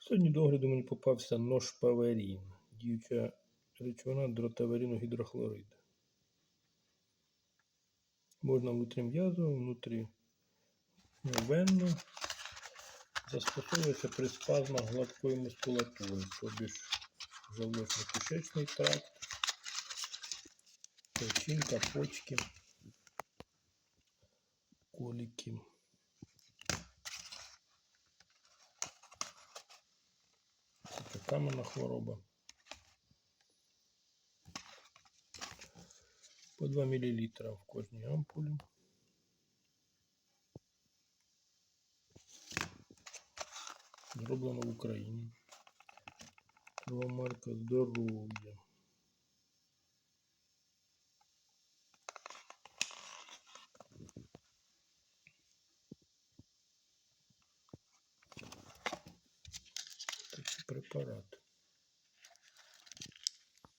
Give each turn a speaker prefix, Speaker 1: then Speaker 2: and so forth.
Speaker 1: Сьогодні до огляду мені попався нож-паверін. Діюча речовина дротаверину-гідрохлорид. Можна внутрім'язово, внутрівенно. Застосовується при спазмах гладкої мускулатури, тобі ж желудочно-кишечний тракт, печінка, почки, коліки. Це каменна хвороба. По 2 мл в кожній ампулі. Зроблено в Україні. Марка здоров'я. Такі препарати.